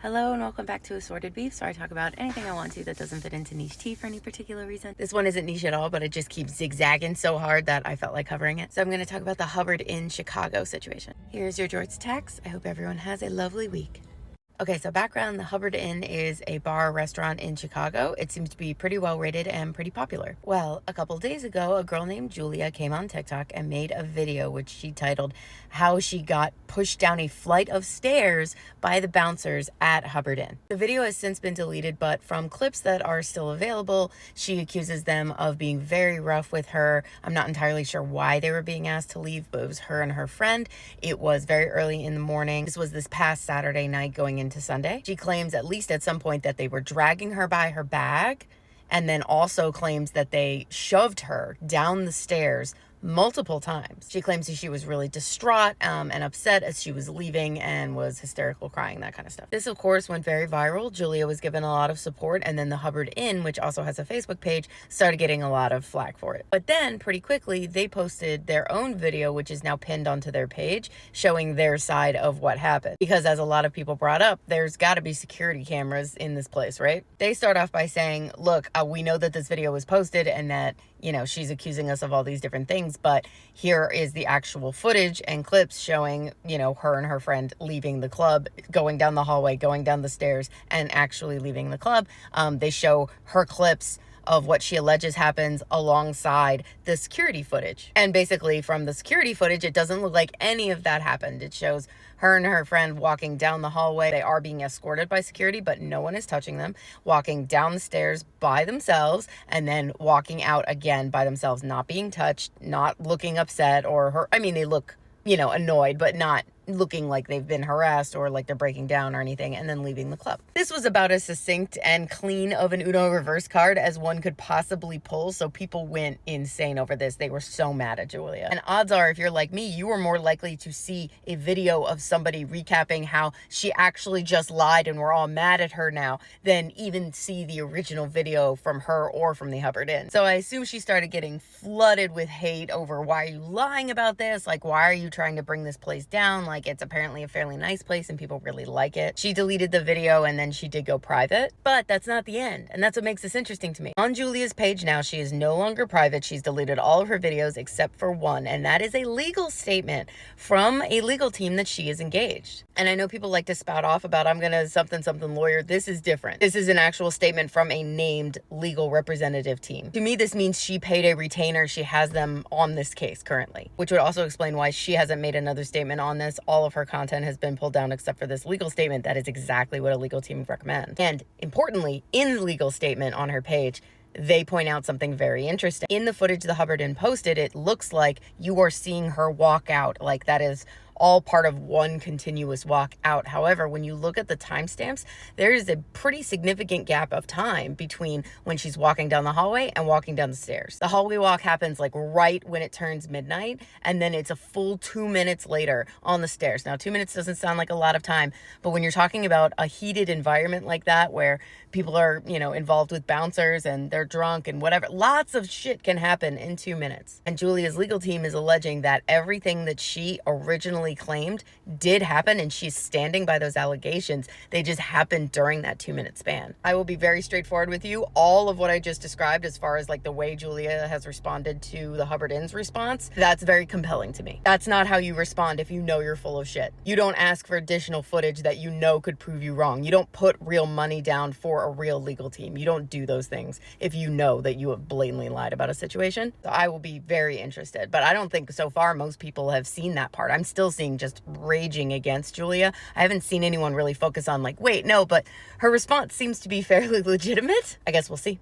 Hello and welcome back to Assorted Beefs, where I talk about anything I want to that doesn't fit into niche tea for any particular reason. This one isn't niche at all, but it just keeps zigzagging so hard that I felt like covering it. So I'm going to talk about the Hubbard in Chicago situation. Here's your George text. I hope everyone has a lovely week. Okay, so background, the Hubbard Inn is a bar restaurant in Chicago. It seems to be pretty well rated and pretty popular. Well, a couple days ago, a girl named Julia came on TikTok and made a video which she titled How She Got Pushed Down a Flight of Stairs by the Bouncers at Hubbard Inn. The video has since been deleted, but from clips that are still available, she accuses them of being very rough with her. I'm not entirely sure why they were being asked to leave, but it was her and her friend. It was very early in the morning. This was this past Saturday night going into Sunday. She claims at least at some point that they were dragging her by her bag, and then also claims that they shoved her down the stairs multiple times. She claims that she was really distraught and upset as she was leaving and was hysterical crying, that kind of stuff. This, of course, went very viral. Julia was given a lot of support, and then the Hubbard Inn, which also has a Facebook page, started getting a lot of flack for it. But then, pretty quickly, they posted their own video, which is now pinned onto their page, showing their side of what happened. Because as a lot of people brought up, there's got to be security cameras in this place, right? They start off by saying, look, we know that this video was posted and that, she's accusing us of all these different things, but here is the actual footage and clips showing, her and her friend leaving the club, going down the hallway, going down the stairs, and actually leaving the club. They show her clips of what she alleges happens alongside the security footage. And basically from the security footage, it doesn't look like any of that happened. It shows her and her friend walking down the hallway. They are being escorted by security, but no one is touching them, walking down the stairs by themselves, and then walking out again by themselves, not being touched, not looking upset or hurt. I mean, they look, annoyed, but not looking like they've been harassed or like they're breaking down or anything, and then leaving the club. This was about as succinct and clean of an Uno reverse card as one could possibly pull, so people went insane over this. They were so mad at Julia. And odds are, if you're like me, you were more likely to see a video of somebody recapping how she actually just lied and we're all mad at her now than even see the original video from her or from the Hubbard Inn. So I assume she started getting flooded with hate over, why are you lying about this? Like, why are you trying to bring this place down? Like, it's apparently a fairly nice place and people really like it. She deleted the video and then she did go private, but that's not the end. And that's what makes this interesting to me. On Julia's page now, she is no longer private. She's deleted all of her videos except for one, and that is a legal statement from a legal team that she is engaged. And I know people like to spout off about, I'm gonna something lawyer. This is different. This is an actual statement from a named legal representative team. To me, this means she paid a retainer. She has them on this case currently, which would also explain why she hasn't made another statement on this. All of her content has been pulled down except for this legal statement. That is exactly what a legal team would recommend. And importantly, in the legal statement on her page, they point out something very interesting. In the footage the Hubbard Inn posted, it looks like you are seeing her walk out. Like that is all part of one continuous walk out. However, when you look at the timestamps, there is a pretty significant gap of time between when she's walking down the hallway and walking down the stairs. The hallway walk happens like right when it turns midnight, and then it's a full 2 minutes later on the stairs. Now, 2 minutes doesn't sound like a lot of time, but when you're talking about a heated environment like that, where people are, involved with bouncers and they're drunk and whatever, lots of shit can happen in 2 minutes. And Julia's legal team is alleging that everything that she originally claimed did happen, and she's standing by those allegations. They just happened during that 2 minute span. I will be very straightforward with you. All of what I just described as far as like the way Julia has responded to the Hubbard Inn's response, that's very compelling to me. That's not how you respond if you know you're full of shit. You don't ask for additional footage that could prove you wrong. You don't put real money down for a real legal team. You don't do those things if you know that you have blatantly lied about a situation. So I will be very interested, but I don't think so far most people have seen that part. I'm still seeing just raging against Julia. I haven't seen anyone really focus on like, wait, no, but her response seems to be fairly legitimate. I guess we'll see.